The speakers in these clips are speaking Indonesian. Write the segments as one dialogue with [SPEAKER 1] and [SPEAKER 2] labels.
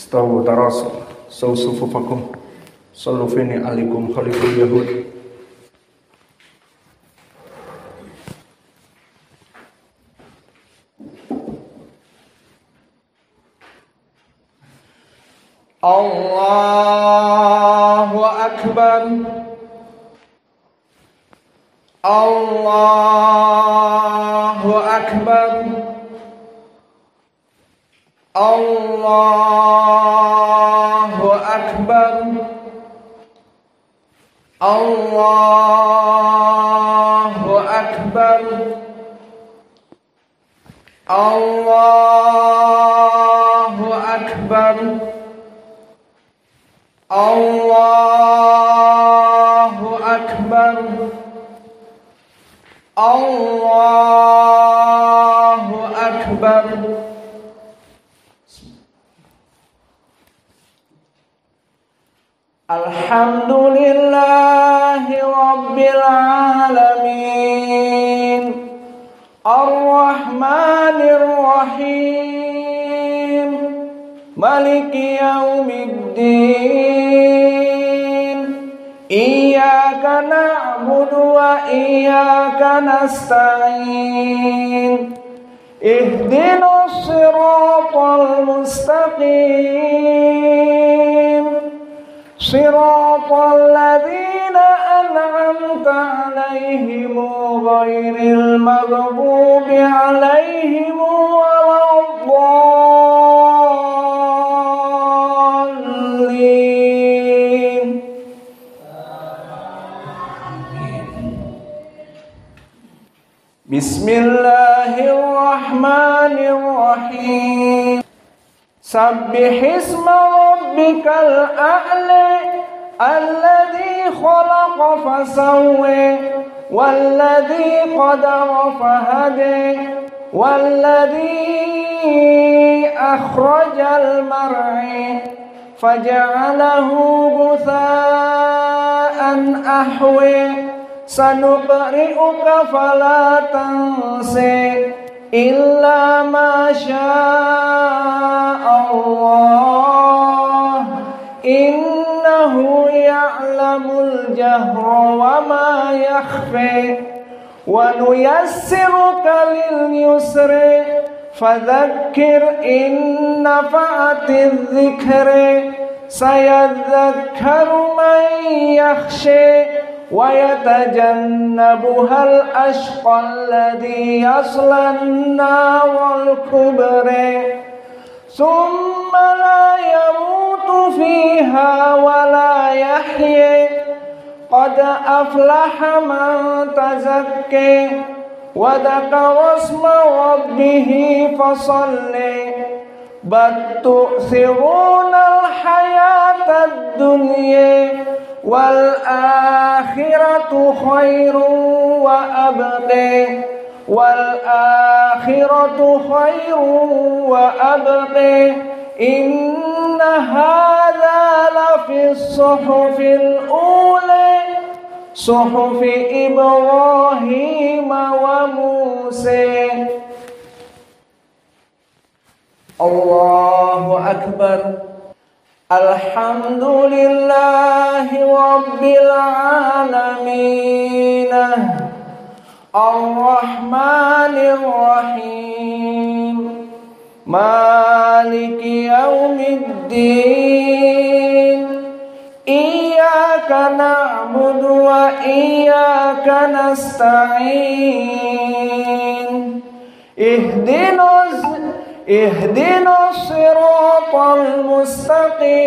[SPEAKER 1] Istawu tarasu saw sufufakum sallu fini alikum khaliful yahud. Allahu akbar. Allahu akbar. Allahu akbar. Allahu akbar. Allahu akbar. Allahu akbar. Allahu akbar. Alhamdulillahi rabbil alamin, ar-rahmanir rahim, maliki yaumiddin, iyyaka na'budu wa iyyaka nasta'in, ihdinas siratal mustaqim, siratal ladzina an'amta 'alaihim ghairil maghdubi 'alaihim waladdallin. Bismillahirrahmanirrahim. Sabbihisma rabbikal a'la alladzi khalaqa fasawwa walladzi qadara fahada walladzi akhrajal mar'a faja'alahu ghutha'an ahwa sanuqri'uka fala tansa illa ma syaa Allah innahu ya'lamul jahra wa ma yakhfa wa nuyassiruka lil yusri fadhakkir in nafa'atiz dhikri sayadhakkaru man yakhsha wa yatajannabuhal ashqal ladzi yaslan naral kubra thumma la yamutu fiha wa la yahya qad aflaha man tazakka wa dzakara isma rabbih fasalla bal tu'thirunal hayatad dunya wal akhiratu khairun wa abqa wal akhiratu khairun wa abqa inna hadza lafis suhufil ula suhufi Ibrahim wa Musa. Allahu akbar. Alhamdulillahi rabbil alamin, ar-rahmanir rahim, maliki yaumiddin, iyyaka na'budu wa iyyaka nasta'in, ihdinas siratal mustaqim,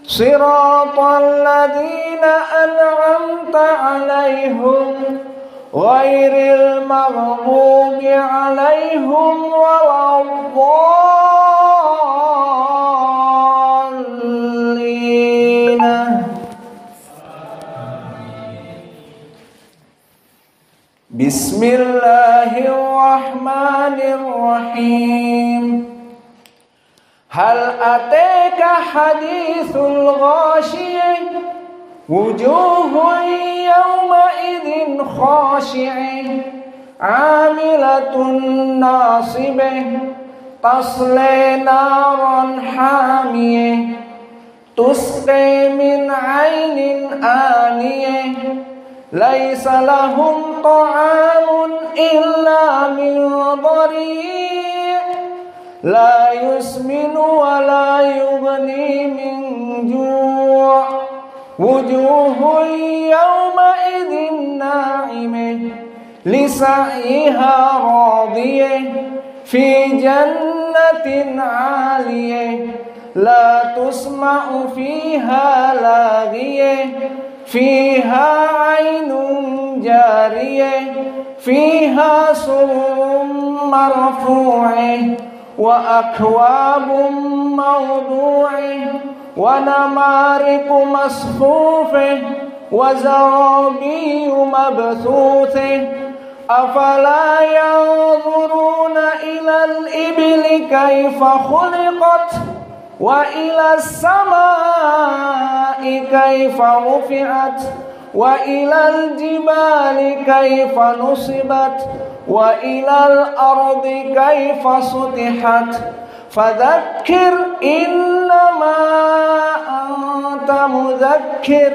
[SPEAKER 1] siratal ladzina an'amta 'alaihim ghairil maghdubi 'alaihim waladdallin. Bismillahirrahmanirrahim. Hal ataka hadithul ghashiyah wujuhun yawma idhin khashi'ah 'amilatun nasibah تصلي نارا حامية تسقي من عين آنية ليس لهم طعام إلا من ضريع لا يسمن ولا يغني من جوع وجوه يومئذ ناعمة لسعيها راضية في جنة عالية لا تسمع فيها لاغية فيها عين جارية فيها سرر مرفوعة وأكواب موضوعة ونمارق مصفوفة وزرابي مبثوثة أفلا ينظرون إلى الإبل كيف خلقت وإلى السماء كيف رفعت وإلى الجبال كيف نصبت وإلى الأرض كيف سطحت فذكر إنما أنت مذكر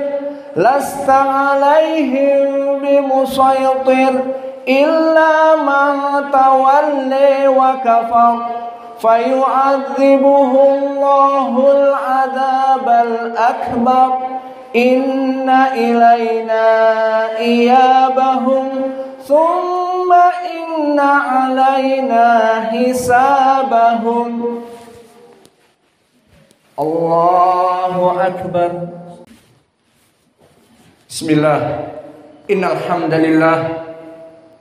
[SPEAKER 1] لست عليهم بمسيطر إلا من تولي وكفر فيعذبه الله العذاب الأكبر إن إلينا إيابهم ثم إن علينا حسابهم. الله أكبر. بسم الله إن الحمد لله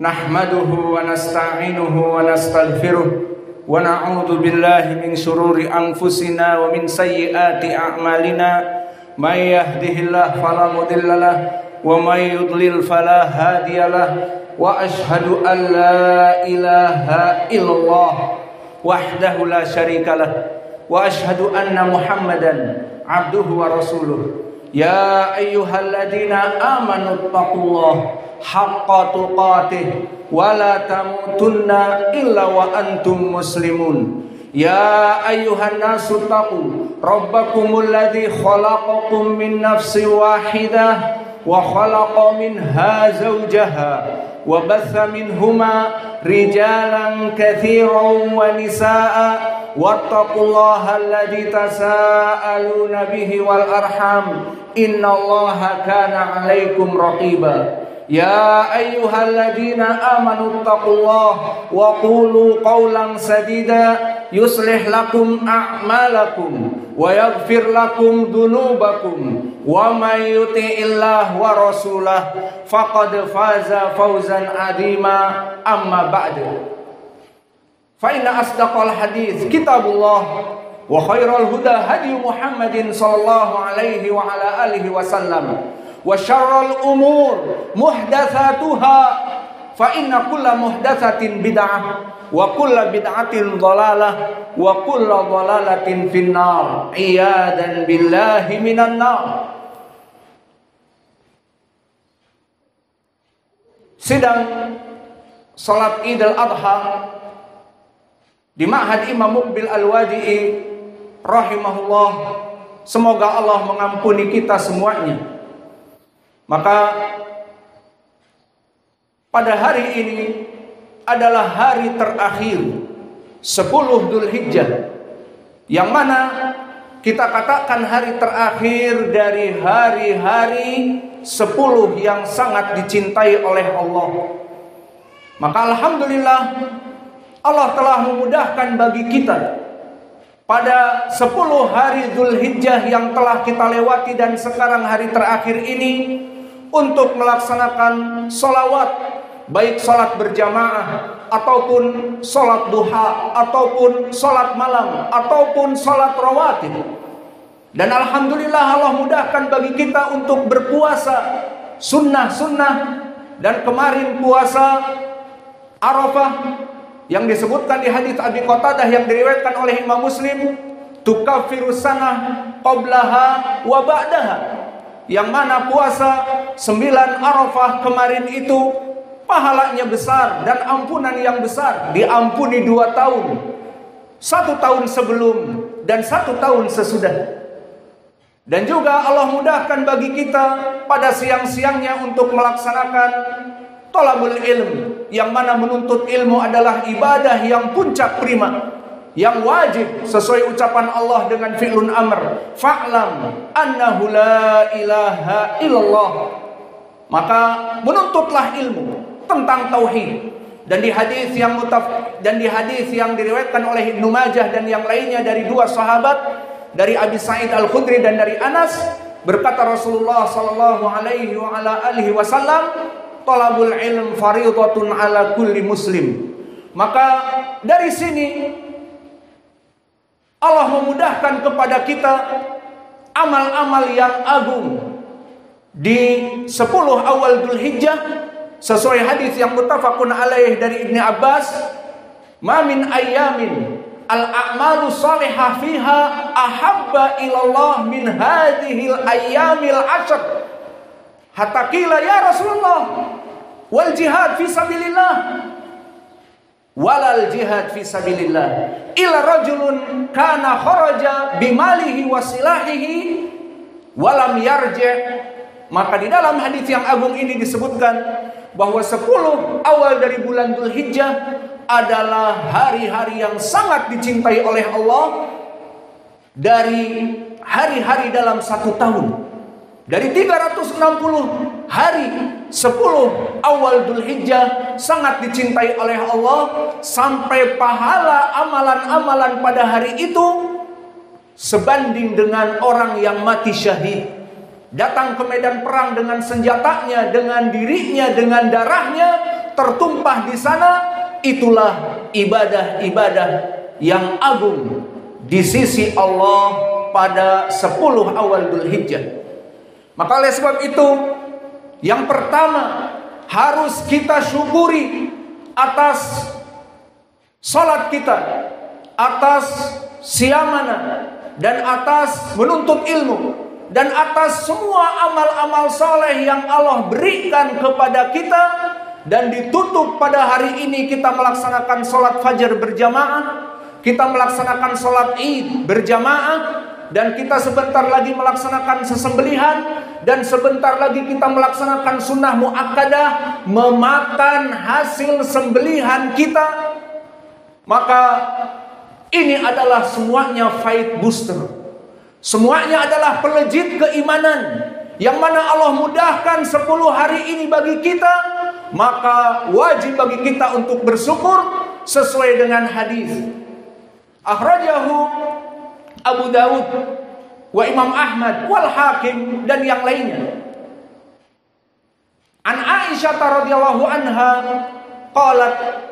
[SPEAKER 1] نحمده ونستعينه ونستغفره ونعوذ بالله من شرور أنفسنا ومن سيئات أعمالنا من يهده الله فلا مضل له ومن يضلل فلا هادي له وأشهد أن لا إله إلا الله وحده لا شريك له وأشهد أن محمدا عبده ورسوله يا أيها الذين آمنوا اتقوا الله حق تقاته ولا تموتن إلا وأنتم مسلمون يا أيها الناس اتقوا ربكم الذي خلقكم من نفس واحدة وخلق منها زوجها وبث منهما رجالا كثيرا ونساء واتقوا الله الذي تساءلون به والأرحام إن الله كان عليكم رقيبا يا أيها الذين آمنوا اتقوا الله وقولوا قولا سديدا يصلح لكم أعمالكم ويغفر لكم ذنوبكم ومن يطع الله ورسوله فقد فاز فوزا عظيما أما بعد فإن أصدق الحديث كتاب الله وخير الهدى هدي محمد صلى الله عليه وعلى آله وسلم وشر الأمور محدثاتها فإن كل محدثة بدعة وكل بدعة ضلالة وكل ضلالة في النار عياذا بالله من النار. Sidang salat Idul Adha di Ma'had Imam Muqbil Al-Wadi'i rahimahullah, semoga Allah mengampuni kita semuanya. Maka pada hari ini adalah hari terakhir 10 Dzulhijjah, yang mana kita katakan hari terakhir dari hari-hari 10 yang sangat dicintai oleh Allah. Maka alhamdulillah Allah telah memudahkan bagi kita pada 10 hari Dzulhijjah yang telah kita lewati dan sekarang hari terakhir ini untuk melaksanakan sholawat, baik sholat berjamaah ataupun sholat duha ataupun sholat malam ataupun sholat rawatib. Dan alhamdulillah Allah mudahkan bagi kita untuk berpuasa sunnah-sunnah. Dan kemarin puasa Arafah yang disebutkan di hadits Abi Qatadah yang diriwayatkan oleh Imam Muslim, tukaffiru sanah qablaha wa ba'daha, yang mana puasa 9 Arafah kemarin itu pahalanya besar dan ampunan yang besar, diampuni 2 tahun. 1 tahun sebelum dan 1 tahun sesudah. Dan juga Allah mudahkan bagi kita pada siang-siangnya untuk melaksanakan thalabul ilm, yang mana menuntut ilmu adalah ibadah yang puncak prima, yang wajib sesuai ucapan Allah dengan fi'lun amr, fa'lam annahu la ilaha illallah. Maka menuntutlah ilmu tentang tauhid. Dan di hadis yang diriwayatkan oleh Ibnu Majah dan yang lainnya dari 2 sahabat, dari Abi Sa'id Al-Khudri dan dari Anas, berkata Rasulullah sallallahu alaihi wa ala alihi wasallam, "Talabul ilm fardhatun ala kulli muslim." Maka dari sini Allah memudahkan kepada kita amal-amal yang agung di 10 awal Dzulhijjah, sesuai hadis yang muttafaqun alaih dari Ibnu Abbas, "Ma min ayyamin al-a'malu salihah fiha ahabba ilallah min hadhil ayyamil ashr." Hatta qila ya Rasulullah, wal jihad fi sabilillah. Walal jihad fi sabilillah illa rajulun kana kharaja bimalihi wa silahihi walam yarji'. Maka di dalam hadis yang agung ini disebutkan bahwa 10 awal dari bulan Dzulhijjah adalah hari-hari yang sangat dicintai oleh Allah dari hari-hari dalam 1 tahun. Dari 360 hari, 10 awal Dzulhijjah sangat dicintai oleh Allah, sampai pahala amalan-amalan pada hari itu sebanding dengan orang yang mati syahid, datang ke medan perang dengan senjatanya, dengan dirinya, dengan darahnya tertumpah di sana. Itulah ibadah-ibadah yang agung di sisi Allah pada 10 awal Dzulhijjah. Maka oleh sebab itu, yang pertama harus kita syukuri atas salat kita, atas siyamana, dan atas menuntut ilmu, dan atas semua amal-amal saleh yang Allah berikan kepada kita. Dan ditutup pada hari ini kita melaksanakan sholat fajar berjamaah, kita melaksanakan sholat id berjamaah, dan kita sebentar lagi melaksanakan sesembelihan, dan sebentar lagi kita melaksanakan sunnah muakkadah, memakan hasil sembelihan kita. Maka ini adalah semuanya fight booster, semuanya adalah pelejit keimanan, yang mana Allah mudahkan 10 hari ini bagi kita. Maka wajib bagi kita untuk bersyukur sesuai dengan hadis akhrajahu Abu Dawud wa Imam Ahmad wal Hakim dan yang lainnya. An Aisyah radhiyallahu anha qalat,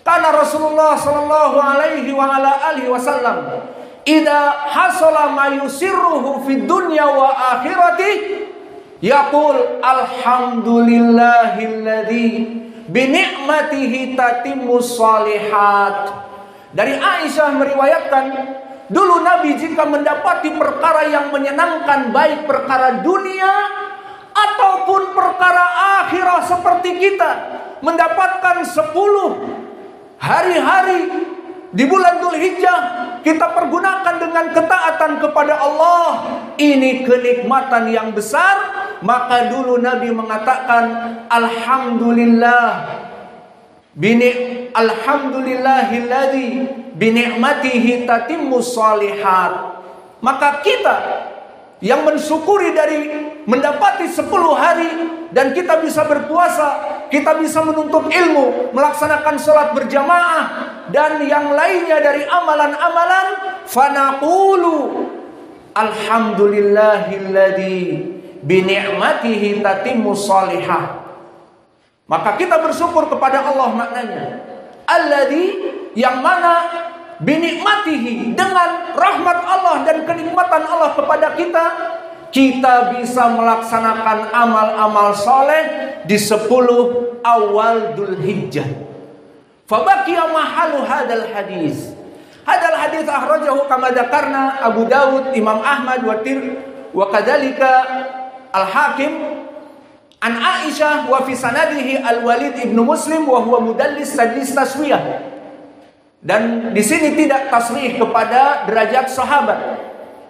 [SPEAKER 1] kana Rasulullah sallallahu alaihi wa ala alihi wasallam idza hasala ma yusirruhu fid dunya wa akhirati yaqul alhamdulillahilladzi bi ni'matihi tatimmus shalihat. Dari Aisyah meriwayatkan, dulu Nabi jika mendapati perkara yang menyenangkan, baik perkara dunia ataupun perkara akhirat, seperti kita mendapatkan 10 hari-hari di bulan Dzulhijjah, kita pergunakan dengan ketaatan kepada Allah, ini kenikmatan yang besar. Maka dulu Nabi mengatakan alhamdulillahilladzi bi ni'matihi tatimmus shalihat. Maka kita yang mensyukuri dari mendapati 10 hari dan kita bisa berpuasa, kita bisa menuntut ilmu, melaksanakan sholat berjamaah dan yang lainnya dari amalan-amalan, fanaqulu alhamdulillahilladzi bi ni'matihi tatimmus shalihah. Maka kita bersyukur kepada Allah, maknanya alladzi, yang mana binikmatihi, dengan rahmat Allah dan kenikmatan Allah kepada kita, kita bisa melaksanakan amal-amal soleh di 10 awal Dzulhijjah. Fabaqiya mahalu hadal hadis. Hadal hadis akhrajahu kama dzakarna Abu Dawud, Imam Ahmad wa kadzalika Al-Hakim an Aisyah wa fi sanadihi Al-Walid ibnu Muslim wa huwa mudallis tadlis taswiyah. Dan di sini tidak tasrih kepada derajat sahabat.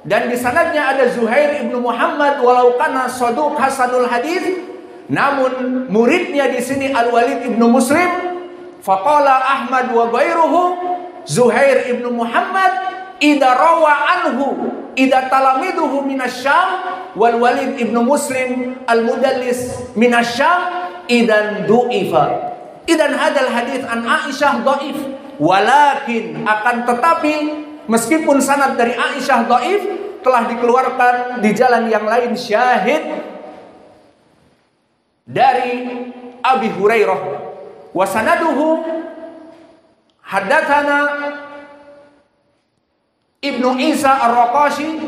[SPEAKER 1] Dan di sanadnya ada Zuhair ibnu Muhammad walau kana saduq hasanul hadis, namun muridnya di sini Al-Walid ibnu Muslim. Faqala Ahmad wa ghairuhu, Zuhair ibnu Muhammad idza rawa anhu idza talamiduhu minasyam, wal Walid ibnu Muslim al-mudallis minasyam idan du'ifa. Idan hadal hadis an Aisyah dhaif, walakin akan tetapi meskipun sanad dari Aisyah dhaif, telah dikeluarkan di jalan yang lain syahid dari Abi Hurairah. Wa sanaduhu haddatsana Ibnu Isa Ar-Raqashi,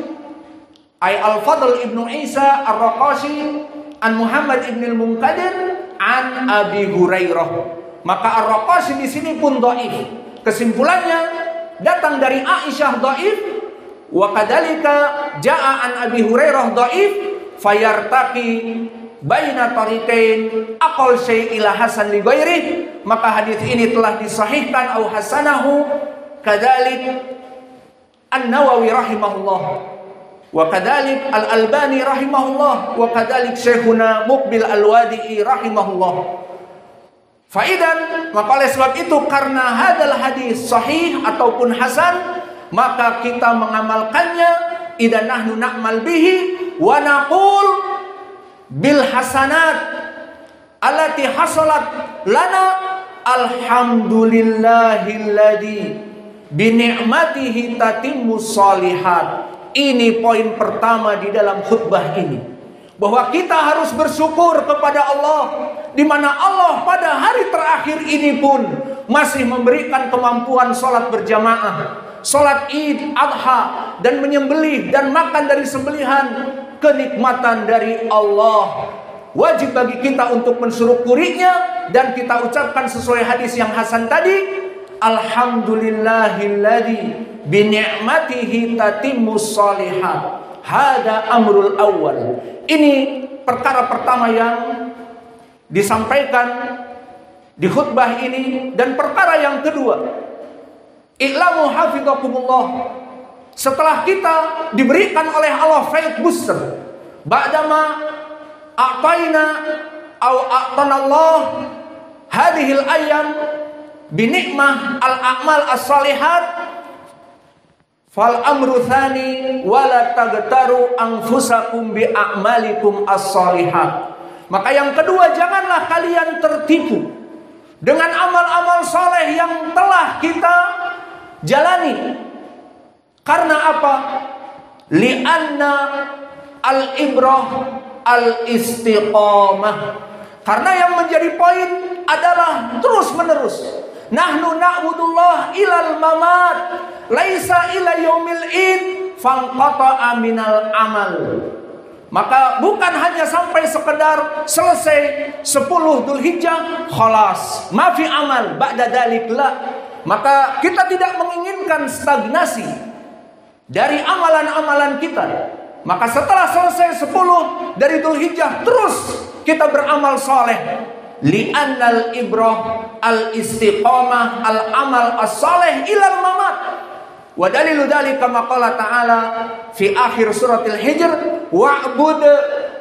[SPEAKER 1] ay Al-Fadl Ibnu Isa Ar-Raqashi an Muhammad ibn al-Munkadir an Abi Hurairah. Maka Ar-Raqashi di sini pun dhaif. Kesimpulannya datang dari Aisyah dhaif, wa kadzalika jaa an Abi Hurairah dhaif, fayartaqi baina tariqain aqal syai' ila hasan li ghairi. Maka hadis ini telah disahihkan au hasanahu kadzalik An-Nawawi rahimahullah, wa kadzalik Al-Albani rahimahullah, wa kadzalik Syekhuna Muqbil Al-Wadi'i rahimahullah. Faidan, maka oleh sebab itu karena hadal hadis sahih ataupun hasan, maka kita mengamalkannya. Idan nahnu na'mal bihi wa naqul bil hasanat allati hasalat lana alhamdulillahilladzi bi ni'matihi tatimmus shalihat. Ini poin pertama di dalam khutbah ini, bahwa kita harus bersyukur kepada Allah, di mana Allah pada hari terakhir ini pun masih memberikan kemampuan sholat berjamaah, sholat Id Adha, dan menyembelih dan makan dari sembelihan, kenikmatan dari Allah. Wajib bagi kita untuk mensyukurinya, dan kita ucapkan sesuai hadis yang hasan tadi, alhamdulillahilladzi bi ni'matihi tatimmus shalihat. Hada amrul awal. Ini perkara pertama yang disampaikan di khutbah ini. Dan perkara yang kedua, i'lamu hafizakumullah, setelah kita diberikan oleh Allah faid booster, ba'dama a'tayna au a'tanallah hadhil ayyam bi ni'mah al-a'mal as-salihat, fal amru tsani wala tagtaru anfusakum bi a'malikum as-salihat. Maka yang kedua, janganlah kalian tertipu dengan amal-amal saleh yang telah kita jalani. Karena apa? Li'anna al-ibrah al-istiqamah. Karena yang menjadi poin adalah terus menerus. Nahnu na'budullah ilal mamat, laisa ila yaumil id fanqata'a minal amal. Maka bukan hanya sampai sekedar selesai 10 Dzulhijjah khalas, mafi amal ba'da dzalik la. Maka kita tidak menginginkan stagnasi dari amalan-amalan kita. Maka setelah selesai 10 dari Dzulhijjah terus kita beramal saleh. Li'annal ibrah al-istiqamah al-amal as-salih ilal mamat. Wa dalilu dzalika ma qala ta'ala fi akhir suratil Hijr, wa'bud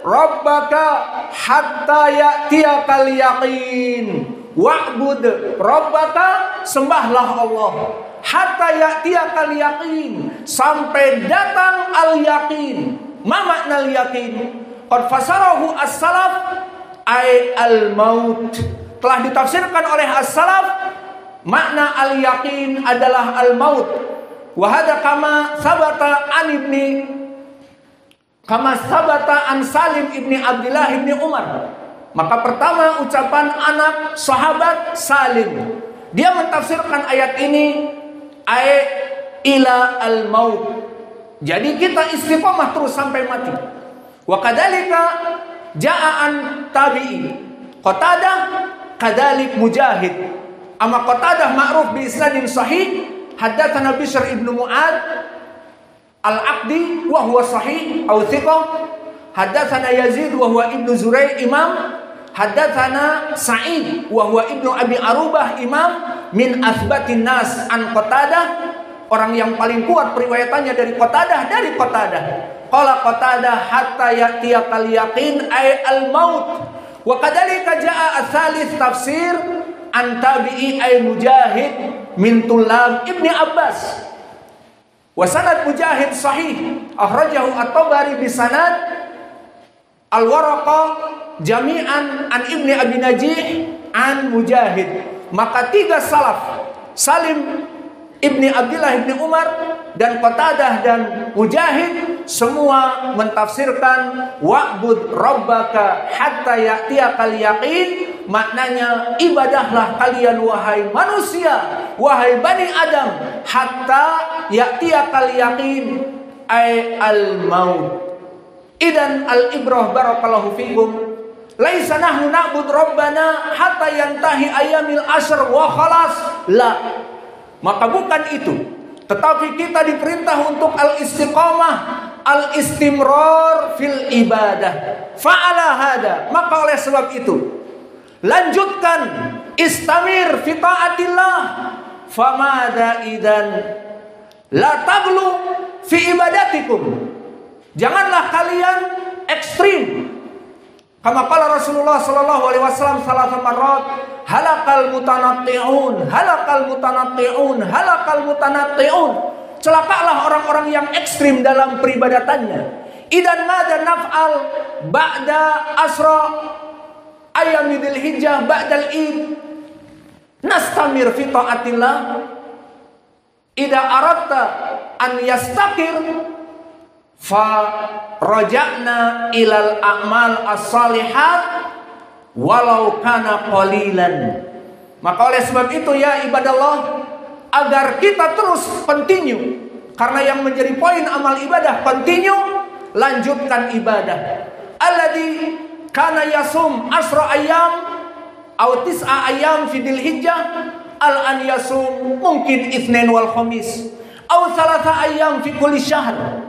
[SPEAKER 1] rabbaka hatta ya'tiyakal yaqin. Wa'bud rabbaka, sembahlah Allah, hatta ya'tiyakal yaqin, sampai datang al-yaqin. Ma makna al-yaqin? Qad fasarahu as-salaf ay al-maut. Telah ditafsirkan oleh as-salaf, makna al-yaqin adalah al-maut. Wa hadza kama sabata an Salim ibni Abdullah ibni Umar. Maka pertama ucapan anak sahabat Salim, dia mentafsirkan ayat ini ay ila al-maut. Jadi kita istiqamah terus sampai mati. Wa kadzalika ja'an tabi'i Qatadah kadzalik Mujahid. Amma Qatadah ma'ruf bi isnadin sahih, haddatsana Bishr ibnu Mu'ad al-Aqdi wa huwa sahih aw thiqah. Haddatsana Yazid wa huwa ibnu Zurai' imam. Haddatsana Sa'id wa huwa ibnu Abi Arubah imam. min asbatin nas an Qatadah, orang yang paling kuat periwayatannya dari Qatadah. Qala Qatadah hatta ya'tiyakal yaqin ay al-maut. Wa kadzalika jaa ats-tsalits tafsir an tabi'i ay Mujahid min tulab Ibni Abbas. Wa sanad Mujahid sahih, akhrajahu at-Tabari bi sanad Al-Waraqah jami'an an Ibni Abi Najih an Mujahid. Maka tiga salaf, Salim Ibni Abdullah Ibni Umar dan Qatadah dan Mujahid, semua mentafsirkan wa'bud rabbaka hatta ya'tiyakal yaqin. Maknanya, ibadahlah kalian wahai manusia, wahai Bani Adam, hatta ya'tiyakal yaqin ay al-maut. Idan al-ibrah barakallahu fikum, laisa nahnu na'bud rabbana hatta yantahi ayamil ashr wa khalas. La. Maka bukan itu, tetapi kita diperintah untuk al-istiqamah, al-istimrar fil ibadah. Fa'ala hada, maka oleh sebab itu lanjutkan, istamir fi taatillah. Famada idan la taglu fi ibadatikum. Janganlah kalian ekstrim. Kama qala Rasulullah sallallahu alaihi wasallam salasa marrat, halakal mutanatti'un, halakal mutanatti'un, halakal mutanatti'un. Celakalah orang-orang yang ekstrim dalam peribadatannya. Idan mada naf'al ba'da asra ayyamil hijjah ba'dal id nastamir fi taatillah. Idza aradta an yastaqir fa raja'na ilal a'mal as-salihat walau kana qalilan. Maka oleh sebab itu ya ibadallah, agar kita terus continue, karena yang menjadi poin amal ibadah continue, lanjutkan ibadah. Alladzi kana yasum asra ayyam aw tis'a ayyam fi dzulhijjah, al-an yasum mungkin itsnain wal khamis aw thalatha ayyam fi kulli syahr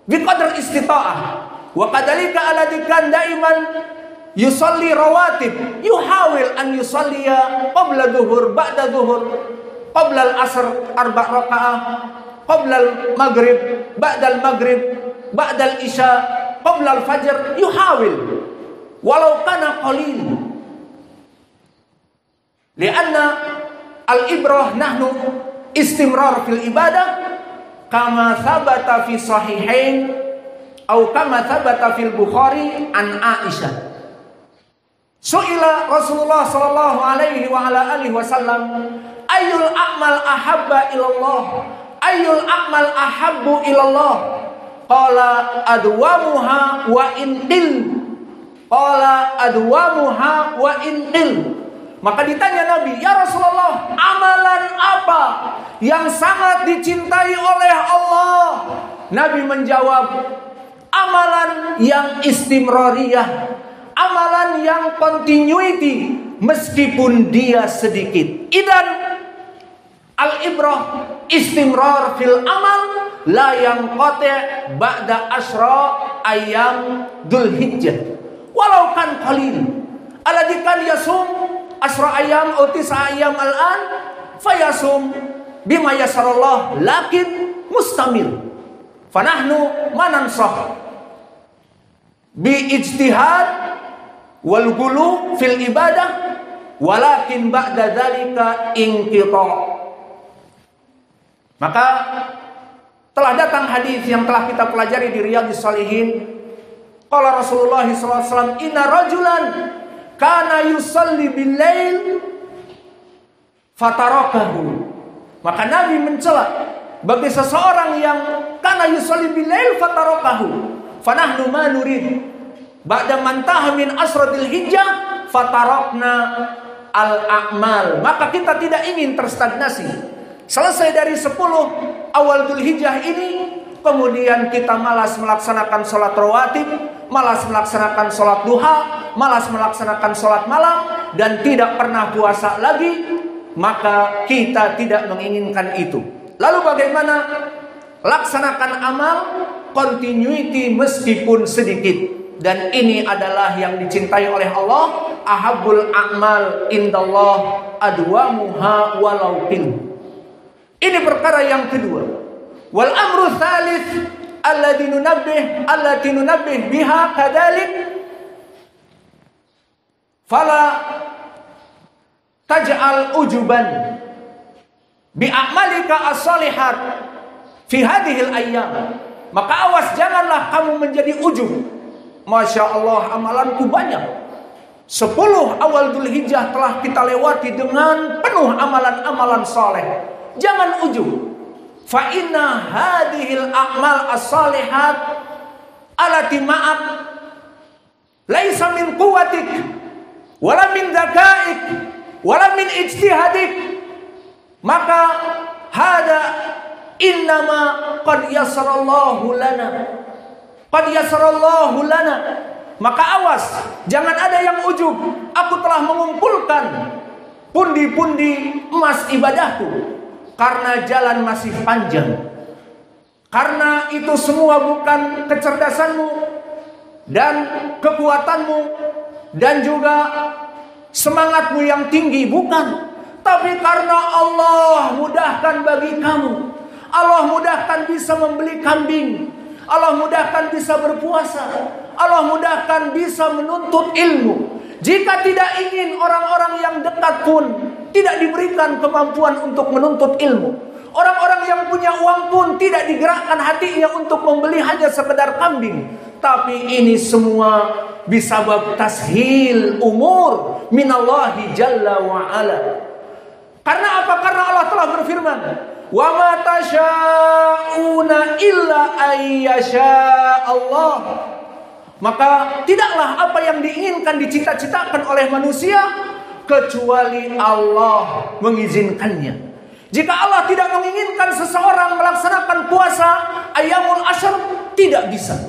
[SPEAKER 1] biqadar istita'ah. Wa kadzalika alladzi kan daiman yusalli rawatib yuhawil an yusalliya qabla dhuhur ba'da dhuhur qabla al-asr arba' rakaah qabla al-maghrib ba'da al-maghrib ba'da al-isya qabla al-fajr, yuhawil walau kana qalil. Lianna al-ibrah nahnu istimrar fil ibadah kama thabata fi sahihain atau kama thabata fil Bukhari an Aisyah. Su'ila Rasulullah sallallahu alaihi wa ala alihi wasallam, ayyul a'mal ahabba ilallah, ayyul a'mal ahabbu ilallah? Qala adwamuha wa inqil. Qala adwamuha wa inqil. Maka ditanya Nabi, ya Rasulullah, amalan apa yang sangat dicintai oleh Allah? Nabi menjawab, amalan yang istimrariyah, amalan yang continuity meskipun dia sedikit. Idan al-ibrah istimrar fil amal la yanqati' ba'da asra ayyam dzulhijjah walau kan qalil. Alladzi kan yasum asra ayyam atau tis'a ayyam al-an fayasum bima yasarallah lakin mustamir. Fanahnu manansah bi ijtihad wal gulu fil ibadah walakin ba'da dzalika inqita. Maka telah datang hadis yang telah kita pelajari di Riyadhus Shalihin. Qala Rasulullah sallallahu alaihi wasallam, inna rajulan kana yusalli bil lail fatarakahu. Maka Nabi mencela bagi seseorang yang kana yusalli bil lail fatarakahu. Fanahnu ma nurid ba'da mantaha min asradil hijjah fatarakna al-a'mal. Maka kita tidak ingin terstagnasi. Selesai dari 10 awal Dzulhijjah ini, kemudian kita malas melaksanakan sholat rawatib, malas melaksanakan sholat duha, malas melaksanakan sholat malam, dan tidak pernah puasa lagi, maka kita tidak menginginkan itu. Lalu bagaimana? Laksanakan amal continuity meskipun sedikit. dan ini adalah yang dicintai oleh Allah. Ahabbul a'mal indallah adwamuha walau qil. Ini perkara yang kedua. Wal amru tsalits allati nunabbih biha kadzalik fala taj'al ujuban bi a'malika as-salihat fi hadhil ayyam. Maka awas, janganlah kamu menjadi ujub. Masya Allah, amalanku banyak. 10 awal Dzulhijjah telah kita lewati dengan penuh amalan-amalan saleh. Jangan ujub. Fa inna hadhil a'mal as-salihat alati ma'ak laisa min quwwatik wala min dzakaik wala min ijtihadik. Maka hada innama qad yasarallahu lana. Qad yasarallahu lana. Maka awas, jangan ada yang ujub. Aku telah mengumpulkan pundi-pundi emas ibadahku, karena jalan masih panjang. Karena itu semua bukan kecerdasanmu dan kekuatanmu dan juga semangatmu yang tinggi, bukan. Tapi karena Allah mudahkan bagi kamu. Allah mudahkan bisa membeli kambing. Allah mudahkan bisa berpuasa. Allah mudahkan bisa menuntut ilmu. Jika tidak ingin, orang-orang yang dekat pun tidak diberikan kemampuan untuk menuntut ilmu. Orang-orang yang punya uang pun tidak digerakkan hatinya untuk membeli hanya sekedar kambing. Tapi ini semua bisabab tashil umur minallahi jalla wa ala. Karena apa? Karena Allah telah berfirman, wa ma tasyauna illa ayyasha Allah. Maka tidaklah apa yang diinginkan dicita-citakan oleh manusia kecuali Allah mengizinkannya. Jika Allah tidak menginginkan seseorang melaksanakan puasa Ayyamul Ashr, tidak bisa.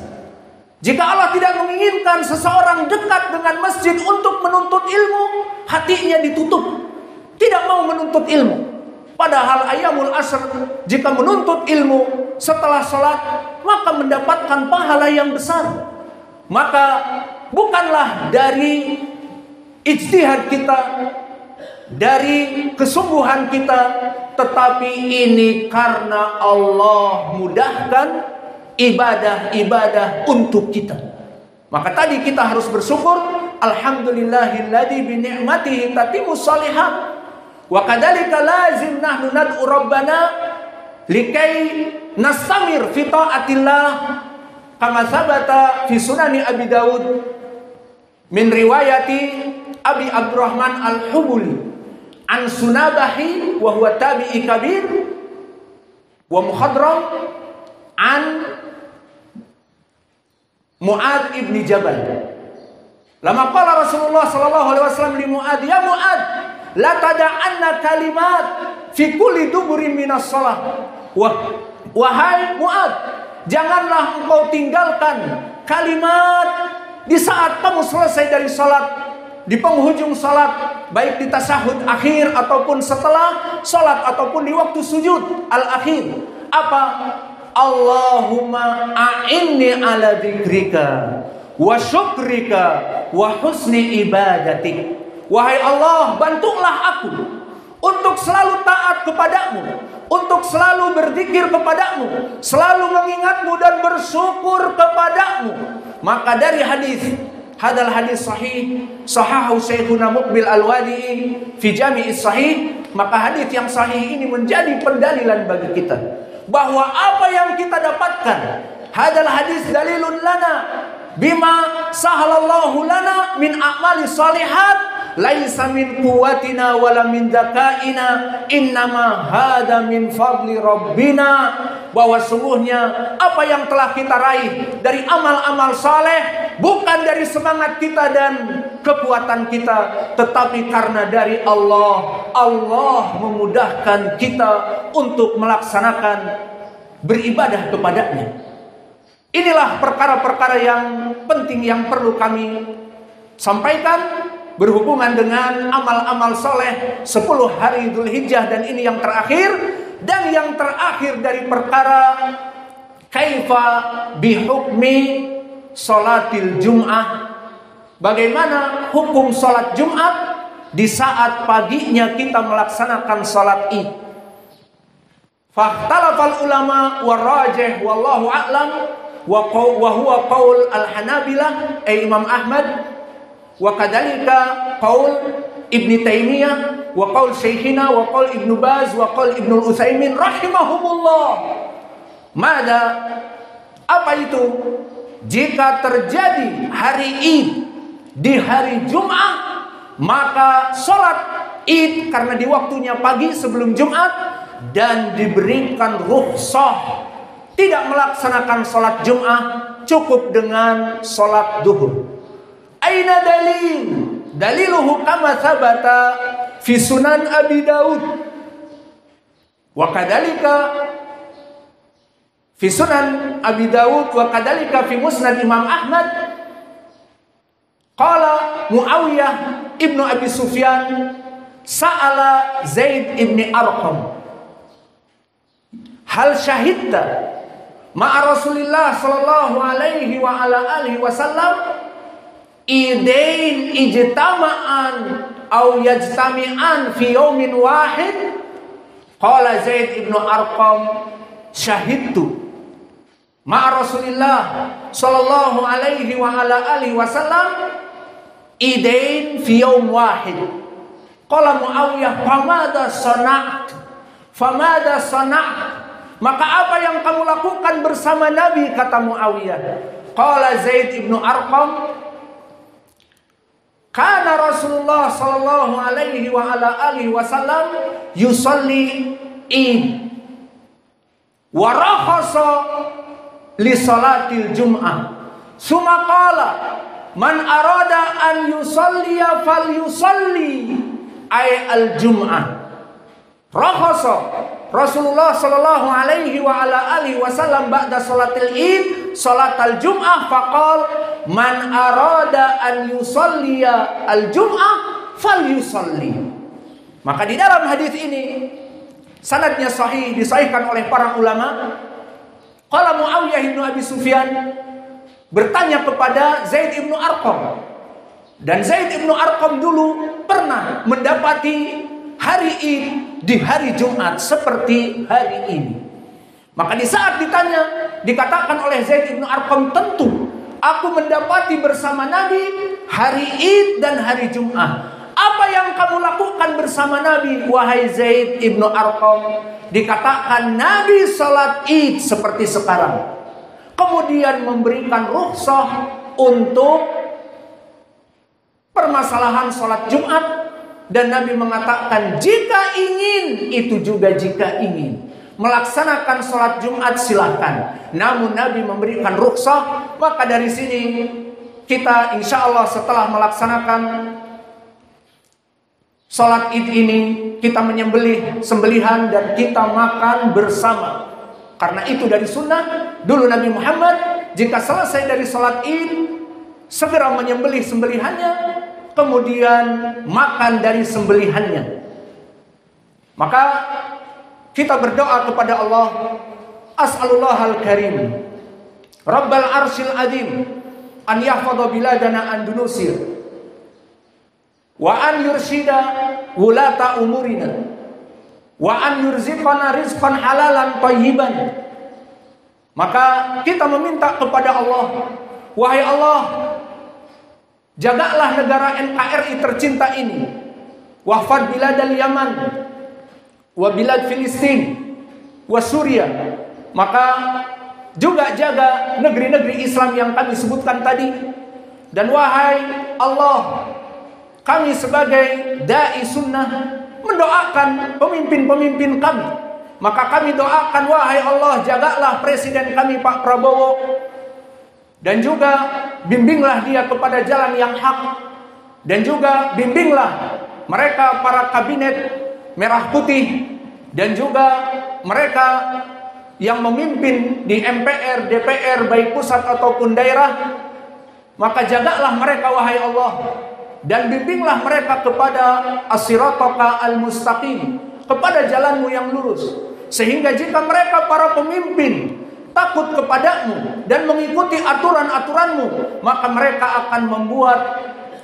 [SPEAKER 1] Jika Allah tidak menginginkan seseorang dekat dengan masjid untuk menuntut ilmu, hatinya ditutup, tidak mau menuntut ilmu. Padahal Ayyamul Ashr, jika menuntut ilmu setelah sholat, maka mendapatkan pahala yang besar. Maka bukanlah dari ijtihad kita, dari kesungguhan kita, tetapi ini karena Allah mudahkan ibadah-ibadah untuk kita. Maka tadi kita harus bersyukur, alhamdulillahilladzi bi ni'matihi tatimmus shalihat. Wa kadzalika lazim nahnu nad'u rabbana likai nastamir fi taatillah kama sabata fi sunani Abi Daud min riwayati Abi Abdurrahman Al-Hubuli an Sunabahi wa huwa tabi'i kabir wa mukhadram an Mu'ad ibn Jabal. Lama qala Rasulullah sallallahu alaihi wasallam li Mu'ad, ya Mu'ad, la tada'anna kalimat fi kulli duburin minas shalah. Wahai Mu'ad, janganlah engkau tinggalkan kalimat di saat kamu selesai dari salat, di penghujung salat, baik di tasyahud akhir ataupun setelah salat ataupun di waktu sujud al-akhir. Apa? Allahumma a'inni ala dzikrika wa syukrika wa husni ibadatik. Wahai Allah, bantulah aku untuk selalu taat kepadamu, untuk selalu berzikir kepadamu, selalu mengingatmu dan bersyukur kepadamu. Maka dari hadal hadis sahih, sahahu Syekhuna Muqbil Al-Wadi'i fi Jami'is Sahih, maka hadis yang sahih ini menjadi pendalilan bagi kita bahwa apa yang kita dapatkan, hadal hadis dalilun lana bima sahalallahu lana min a'mali salihat laisa min quwwatina wala min dzakaina innama hada min fadli rabbina. Bahwa sungguhnya apa yang telah kita raih dari amal-amal saleh bukan dari semangat kita dan kekuatan kita, tetapi karena dari Allah. Allah memudahkan kita untuk melaksanakan beribadah kepadanya. Inilah perkara-perkara yang penting yang perlu kami sampaikan berhubungan dengan amal-amal soleh 10 hari Dzulhijjah, dan ini yang terakhir. Dan yang terakhir dari perkara kaifa bihukmi salatil Jum'ah. Bagaimana hukum salat Jumat di saat paginya kita melaksanakan salat Id? Fakhtalafal ulama warajih wallahu a'lam wa huwa qaul al-Hanabilah ay Imam Ahmad wa kadzalika qaul Ibnu Taimiyah wa qaul Syekhina wa qaul Ibnu Baz wa qaul Ibnu Utsaimin rahimahumullah. Mada? Apa itu? Jika terjadi hari Id di hari Jumat, maka sholat Id karena di waktunya pagi sebelum Jumat dan diberikan rukhsah tidak melaksanakan sholat Jumat, cukup dengan sholat duhur. Aina dalil? Daliluhu kama thabata fi Sunan Abi Daud wa kadzalika fi Sunan Abi Daud wa kadzalika fi Musnad Imam Ahmad. Qala Muawiyah ibnu Abi Sufyan sa'ala Zaid ibni Arqam, hal syahidta ma'a Rasulillah sallallahu alaihi wa ala alihi wasallam idain ijtama'an au yajtami'an fi yawmin wahid? Qala Zaid ibnu Arqam syahidtu ma'a Rasulillah sallallahu alaihi wa ala alihi wasallam idain fi yawm wahid. Qala Muawiyah famada sana'at? Famada sana'at? Maka apa yang kamu lakukan bersama Nabi, kata Muawiyah. Qala Zaid ibnu Arqam, kana Rasulullah sallallahu alaihi wa ala alihi wasallam yusalli id wa rakhasa li salatil jum'ah. Summa qala man arada an yusalliya fal yusalli ay al jum'ah. Rakhasa Rasulullah sallallahu alaihi wa ala alihi wasallam ba'da salatil id salatal jum'ah faqal man arada an yusalliya al jum'ah fal yusalli. Maka di dalam hadis ini sanadnya sahih, disahihkan oleh para ulama. Qala Muawiyah bin Abi Sufyan bertanya kepada Zaid ibnu Arqam, dan Zaid ibnu Arqam dulu pernah mendapati hari Id di hari Jumat seperti hari ini. Maka di saat ditanya, dikatakan oleh Zaid ibnu Arqam, tentu aku mendapati bersama Nabi hari Id dan hari Jumat. Apa yang kamu lakukan bersama Nabi, wahai Zaid ibnu Arqam? Dikatakan Nabi salat Id seperti sekarang, kemudian memberikan rukhsah untuk permasalahan salat Jumat, dan Nabi mengatakan jika ingin, itu juga jika ingin melaksanakan salat Jumat silakan. Namun Nabi memberikan rukhsah. Maka dari sini kita insya Allah setelah melaksanakan salat Id ini, kita menyembelih sembelihan dan kita makan bersama. Karena itu dari sunnah dulu Nabi Muhammad jika selesai dari salat Id segera menyembelih sembelihannya, kemudian makan dari sembelihannya. Maka kita berdoa kepada Allah, as'alullahal karim rabbal arsyil azim an yahfadha biladana an dunusir wa an yursyida wulata umurina wa an yurziqana rizqan halalan thayyiban. Maka kita meminta kepada Allah, wahai Allah, jagalah negara NKRI tercinta ini, wahfad biladal Yaman wa bilad Filistin wa Suriah. Maka juga jaga negeri-negeri Islam yang kami sebutkan tadi. Dan wahai Allah, kami sebagai dai sunnah mendoakan pemimpin-pemimpin kami. Maka kami doakan, wahai Allah, jagalah presiden kami Pak Prabowo, dan juga bimbinglah dia kepada jalan yang hak, dan juga bimbinglah mereka para kabinet merah putih, dan juga mereka yang memimpin di MPR, DPR, baik pusat ataupun daerah. Maka jagalah mereka, wahai Allah, dan bimbinglah mereka kepada as-sirata al-mustaqim, kepada jalanmu yang lurus. Sehingga jika mereka para pemimpin takut kepadamu dan mengikuti aturan-aturanmu, maka mereka akan membuat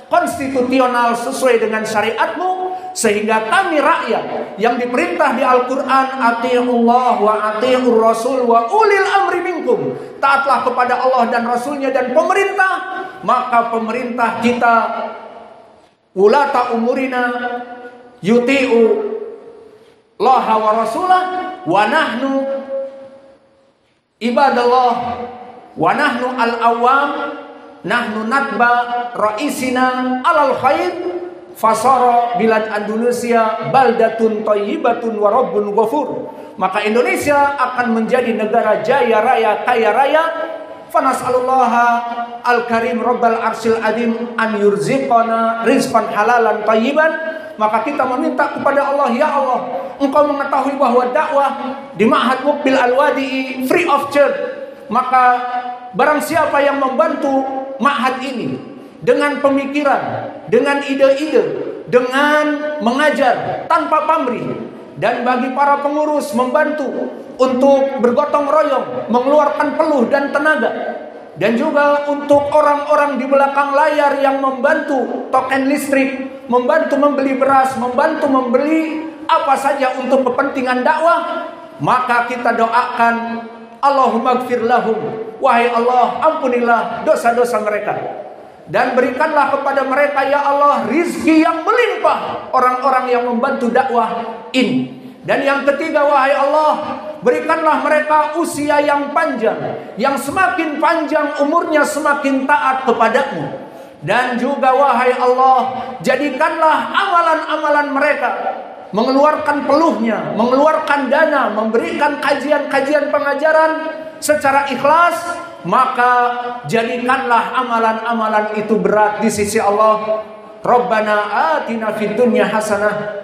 [SPEAKER 1] konstitusional sesuai dengan syariatmu, sehingga kami rakyat yang diperintah di Al-Quran, ati'ullah wa ati'ur rasul wa ulil amri minkum, taatlah kepada Allah dan Rasulnya dan pemerintah, maka pemerintah kita ulata umurina yuti'u laha wa rasulah wa nahnu ibadallah wa nahnu al-awam nahnu natba raisina alal khair fasara bilad Andalusia baldatun thayyibatun wa rabbun ghafur. Maka Indonesia akan menjadi negara jaya raya, kaya raya. Fanas'alullaha al-karim rabbal arsyil adim an yurziqana rizqan halalan thayyiban. Maka kita meminta kepada Allah, ya Allah, Engkau mengetahui bahwa dakwah di Ma'had Muqbil Al-Wadi'i free of charge. Maka barang siapa yang membantu ma'had ini dengan pemikiran, dengan ide-ide, dengan mengajar tanpa pamrih, dan bagi para pengurus membantu untuk bergotong royong, mengeluarkan peluh dan tenaga, dan juga untuk orang-orang di belakang layar yang membantu token listrik, membantu membeli beras, membantu membeli apa saja untuk kepentingan dakwah, maka kita doakan, Allahumma gfir lahum, wahai Allah, ampunilah dosa-dosa mereka, dan berikanlah kepada mereka, ya Allah, rizki yang melimpah orang-orang yang membantu dakwah ini. Dan yang ketiga, wahai Allah, berikanlah mereka usia yang panjang, yang semakin panjang umurnya semakin taat kepadamu. Dan juga wahai Allah, jadikanlah amalan-amalan mereka, mengeluarkan peluhnya, mengeluarkan dana, memberikan kajian-kajian pengajaran secara ikhlas, maka jadikanlah amalan-amalan itu berat di sisi Allah. Rabbana atina fid dunya hasanah